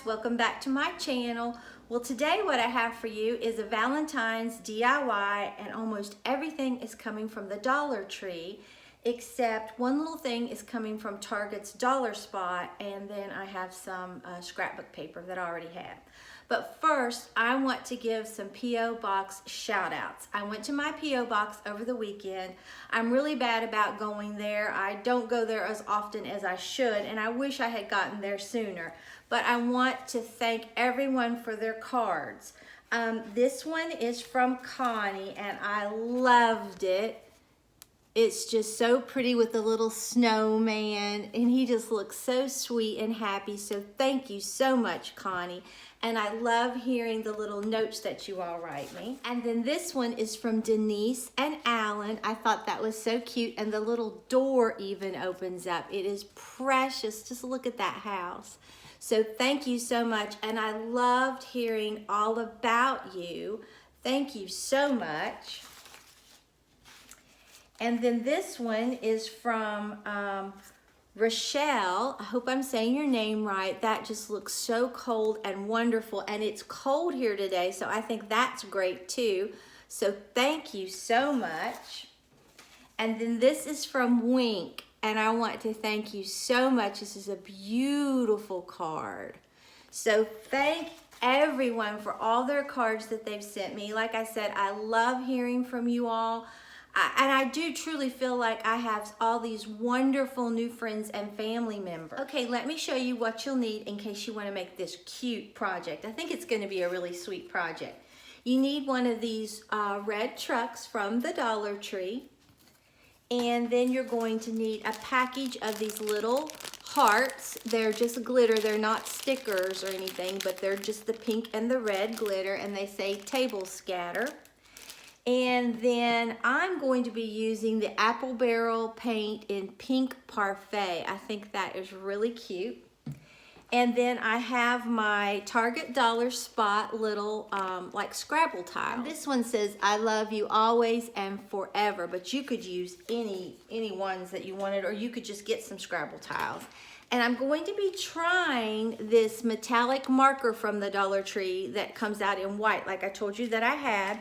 guys, welcome back to my channel. Well, today what I have for you is a Valentine's DIY, and almost everything is coming from the Dollar Tree, except one little thing is coming from Target's Dollar Spot, and then I have some scrapbook paper that I already have. But first, I want to give some P.O. Box shout outs. I went to my P.O. Box over the weekend. I'm really bad about going there. I don't go there as often as I should, and I wish I had gotten there sooner. But I want to thank everyone for their cards. This one is from Connie, and I loved it. It's just so pretty with the little snowman, and he just looks so sweet and happy. So thank you so much, Connie. And I love hearing the little notes that you all write me. And then this one is from Denise and Alan. I thought that was so cute, and the little door even opens up. It is precious. Just look at that house. So thank you so much, and I loved hearing all about you. Thank you so much. And then this one is from Rochelle. I hope I'm saying your name right. That just looks so cold and wonderful, and it's cold here today, so I think that's great too. So thank you so much. And then this is from Wink, and I want to thank you so much. This is a beautiful card. So thank everyone for all their cards that they've sent me. Like I said, I love hearing from you all. And I do truly feel like I have all these wonderful new friends and family members. Okay, let me show you what you'll need in case you want to make this cute project. I think it's going to be a really sweet project. You need one of these red trucks from the Dollar Tree. And then you're going to need a package of these little hearts. They're just glitter. They're not stickers or anything, but they're just the pink and the red glitter, and they say table scatter. And then I'm going to be using the apple barrel paint in pink parfait. I think that is really cute. And then I have my Target Dollar Spot little like Scrabble tile. This one says, I love you always and forever, but you could use any ones that you wanted, or you could just get some Scrabble tiles. And I'm going to be trying this metallic marker from the Dollar Tree that comes out in white, like I told you that I had.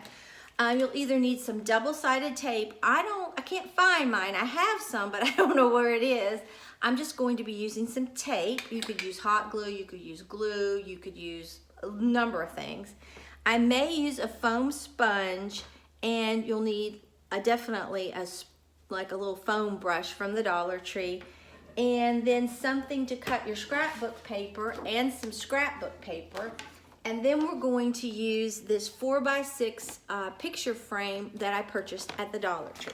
You'll either need some double-sided tape. I can't find mine. I have some, but I don't know where it is. I'm just going to be using some tape. You could use hot glue, you could use glue, you could use a number of things. I may use a foam sponge, and you'll need definitely like a little foam brush from the Dollar Tree, and then something to cut your scrapbook paper and some scrapbook paper. And then we're going to use this 4x6 picture frame that I purchased at the Dollar Tree.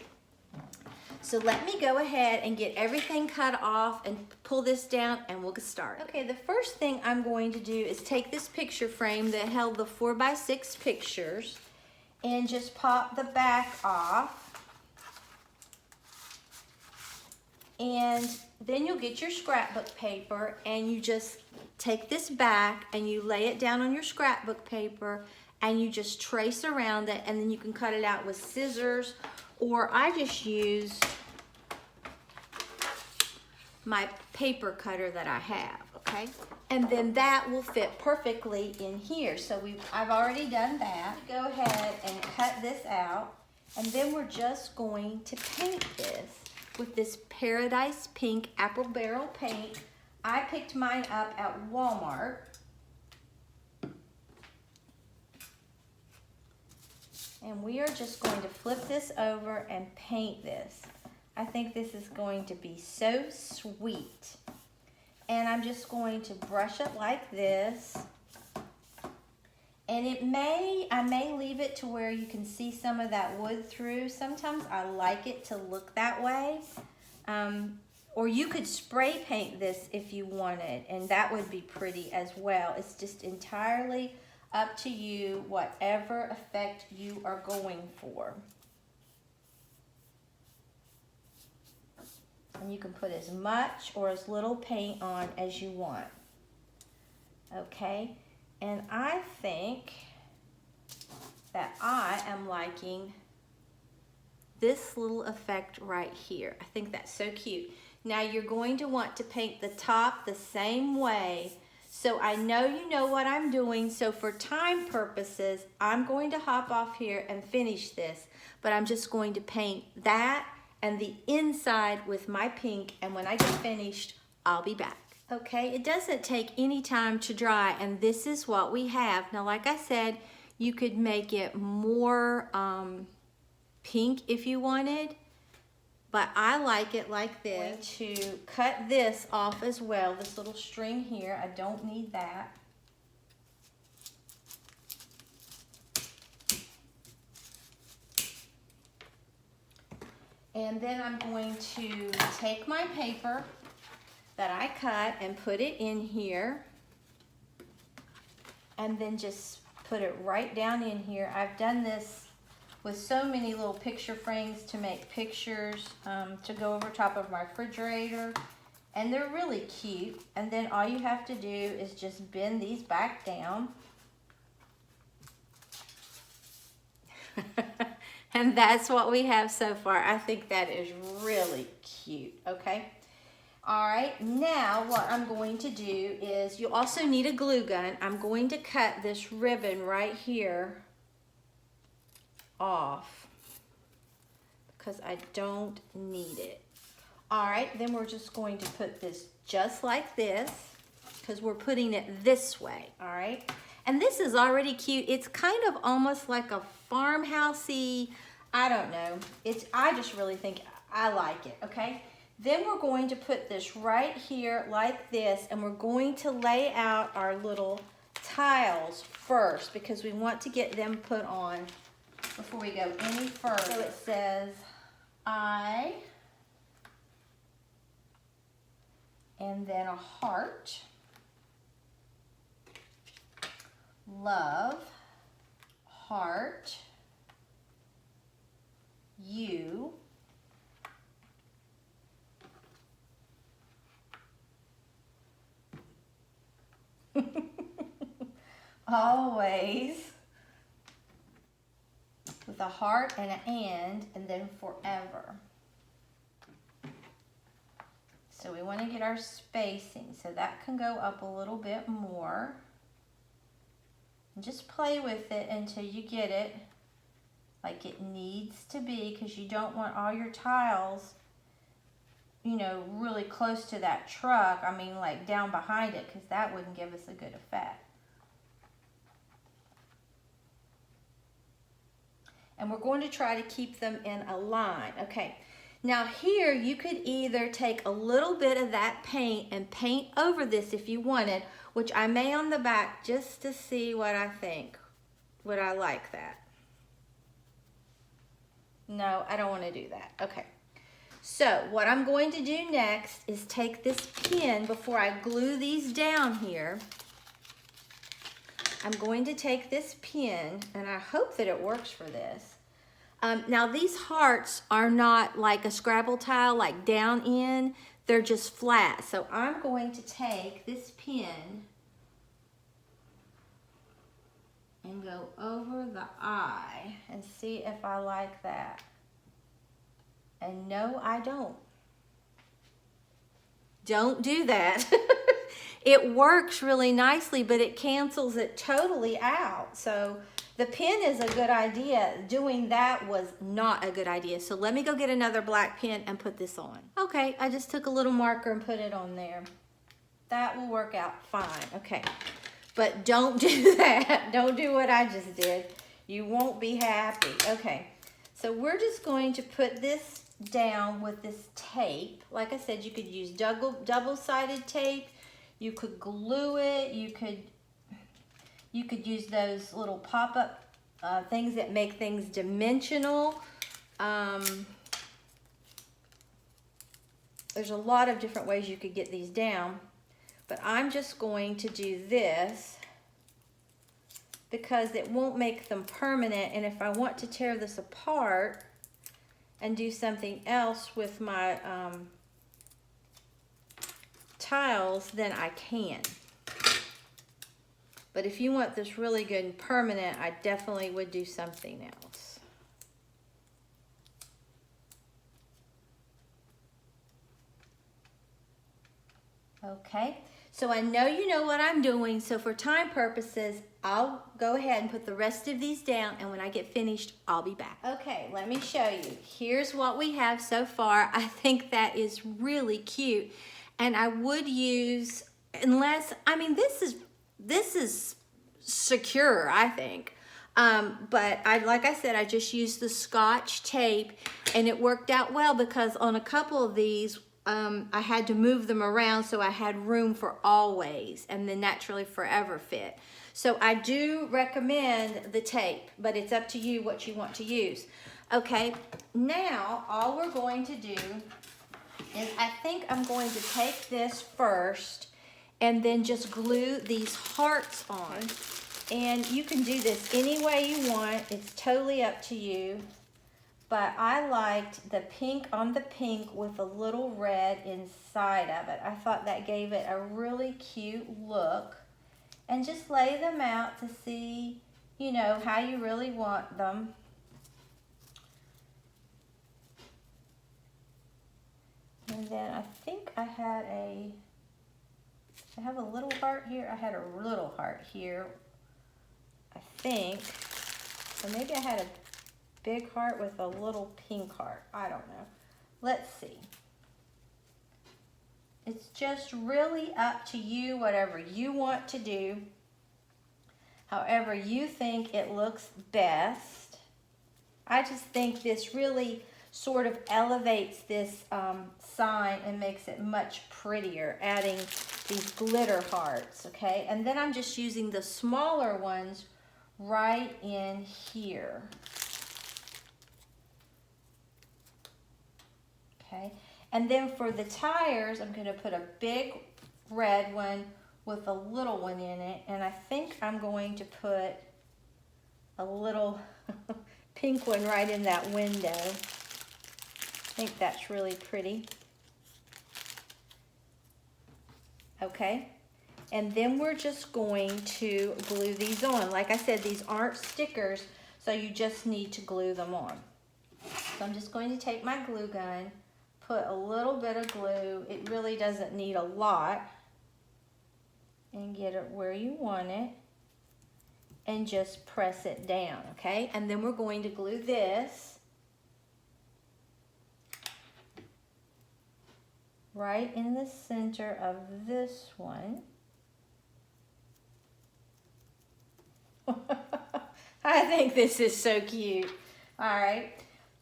So let me go ahead and get everything cut off and pull this down, and we'll get started. Okay, the first thing I'm going to do is take this picture frame that held the 4x6 pictures and just pop the back off. And then you'll get your scrapbook paper, and you just take this back and you lay it down on your scrapbook paper, and you just trace around it, and then you can cut it out with scissors, or I just use my paper cutter that I have, okay? And then that will fit perfectly in here. So I've already done that. Go ahead and cut this out, and then we're just going to paint this with this Paradise Pink Apple Barrel paint. I picked mine up at Walmart. And we are just going to flip this over and paint this. I think this is going to be so sweet. And I'm just going to brush it like this. And I may leave it to where you can see some of that wood through. Sometimes I like it to look that way. Or you could spray paint this if you wanted, and that would be pretty as well. It's just entirely up to you, whatever effect you are going for. And you can put as much or as little paint on as you want. Okay, and I think that I am liking this little effect right here. I think that's so cute. Now you're going to want to paint the top the same way So I know you know what I'm doing, so for time purposes, I'm going to hop off here and finish this, but I'm just going to paint that and the inside with my pink, and when I get finished, I'll be back. Okay, it doesn't take any time to dry, and this is what we have. Now, like I said, you could make it more pink if you wanted, but I like it like this. I'm going to cut this off as well, this little string here. I don't need that. And then I'm going to take my paper that I cut and put it in here. And then just put it right down in here. I've done this with so many little picture frames to make pictures to go over top of my refrigerator, and they're really cute. And then all you have to do is just bend these back down. And that's what we have so far. I think that is really cute, okay? All right, now what I'm going to do is, you also need a glue gun. I'm going to cut this ribbon right here off because I don't need it. All right, then we're just going to put this just like this because we're putting it this way, all right? And this is already cute. It's kind of almost like a farmhousey, I don't know. I just really think I like it, okay? Then we're going to put this right here like this, and we're going to lay out our little tiles first because we want to get them put on before we go any further. So it says, I, and then a heart, love, heart, you, always, with a heart and an and then forever. So we want to get our spacing, so that can go up a little bit more. And just play with it until you get it like it needs to be, because you don't want all your tiles, you know, really close to that truck. I mean, like down behind it, because that wouldn't give us a good effect. And we're going to try to keep them in a line. Okay, now here you could either take a little bit of that paint and paint over this if you wanted, which I may on the back just to see what I think. Would I like that? No, I don't want to do that. Okay, so what I'm going to do next is take this pin before I glue these down here. I'm going to take this pin, and I hope that it works for this. Now these hearts are not like a Scrabble tile, like down in, they're just flat. So I'm going to take this pin and go over the eye and see if I like that. And no, I don't. Don't do that. It works really nicely, but it cancels it totally out. So the pin is a good idea. Doing that was not a good idea. So let me go get another black pen and put this on. Okay, I just took a little marker and put it on there. That will work out fine. Okay, but don't do that. Don't do what I just did. You won't be happy. Okay, so we're just going to put this down with this tape. Like I said, you could use double-sided tape. You could glue it. You could use those little pop-up things that make things dimensional. There's a lot of different ways you could get these down, but I'm just going to do this because it won't make them permanent, and if I want to tear this apart and do something else with my tiles, then I can. But if you want this really good and permanent, I definitely would do something else. Okay, So I know you know what I'm doing, so for time purposes, I'll go ahead and put the rest of these down, and when I get finished, I'll be back. Okay, let me show you. Here's what we have so far. I think that is really cute, and I would use, unless, I mean, this is secure, I think. But like I said, I just used the Scotch tape, and it worked out well because on a couple of these, I had to move them around so I had room for always and the naturally forever fit. So I do recommend the tape, but it's up to you what you want to use. Okay, now all we're going to do is I think I'm going to take this first and then just glue these hearts on. And you can do this any way you want. It's totally up to you. But I liked the pink on the pink with a little red inside of it. I thought that gave it a really cute look. And just lay them out to see, you know, how you really want them. And then I think I have a little heart here. I had a little heart here, I think. So maybe I had a big heart with a little pink heart. I don't know. Let's see. It's just really up to you, whatever you want to do, however you think it looks best. I just think this really sort of elevates this sign and makes it much prettier, adding these glitter hearts, okay? And then I'm just using the smaller ones right in here. Okay, and then for the tires, I'm going to put a big red one with a little one in it, and I think I'm going to put a little pink one right in that window. I think that's really pretty. Okay, and then we're just going to glue these on. Like I said, these aren't stickers, so you just need to glue them on. So I'm just going to take my glue gun, put a little bit of glue. It really doesn't need a lot. And get it where you want it. And just press it down, okay? And then we're going to glue this right in the center of this one. I think this is so cute. All right.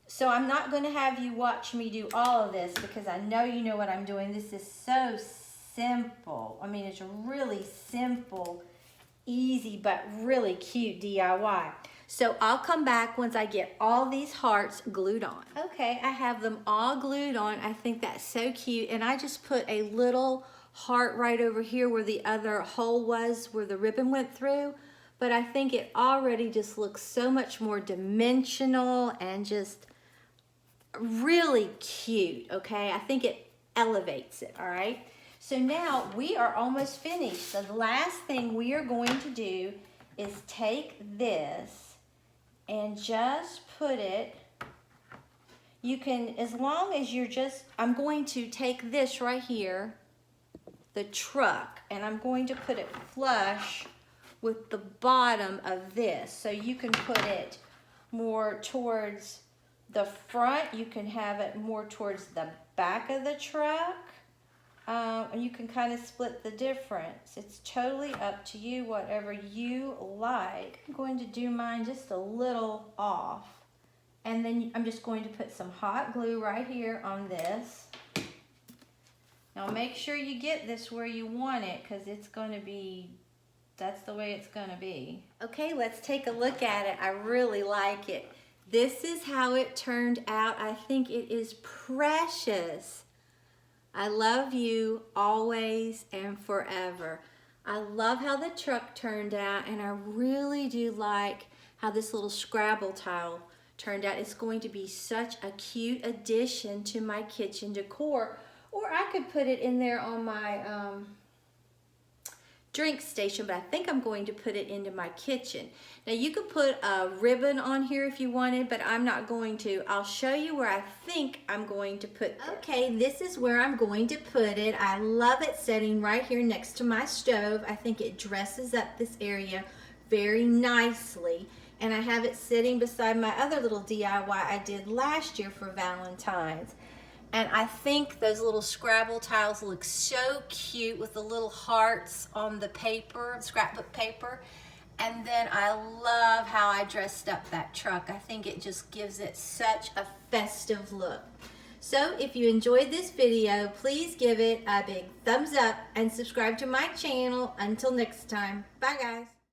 So I'm not going to have you watch me do all of this because I know you know what I'm doing. This is so simple. I mean, it's a really simple, easy, but really cute DIY. So I'll come back once I get all these hearts glued on. Okay, I have them all glued on. I think that's so cute. And I just put a little heart right over here where the other hole was, where the ribbon went through. But I think it already just looks so much more dimensional and just really cute, okay? I think it elevates it, all right? So now we are almost finished. So the last thing we are going to do is take this and just put it, you can, as long as you're just, I'm going to take this right here, the truck, and I'm going to put it flush with the bottom of this. So you can put it more towards the front, you can have it more towards the back of the truck, and you can kind of split the difference. It's totally up to you, whatever you like. I'm going to do mine just a little off, and then I'm just going to put some hot glue right here on this. Now make sure you get this where you want it, because it's going to be, that's the way it's going to be. Okay, let's take a look at it. I really like it. This is how it turned out. I think it is precious. I love you always and forever. I love how the truck turned out, and I really do like how this little Scrabble tile turned out. It's going to be such a cute addition to my kitchen decor, or I could put it in there on my drink station, but I think I'm going to put it into my kitchen. Now you could put a ribbon on here if you wanted, but I'm not going to. I'll show you where I think I'm going to put this. Okay, this is where I'm going to put it. I love it sitting right here next to my stove. I think it dresses up this area very nicely. And I have it sitting beside my other little DIY I did last year for Valentine's. And I think those little Scrabble tiles look so cute with the little hearts on the paper, scrapbook paper. And then I love how I dressed up that truck. I think it just gives it such a festive look. So if you enjoyed this video, please give it a big thumbs up and subscribe to my channel. Until next time, bye guys.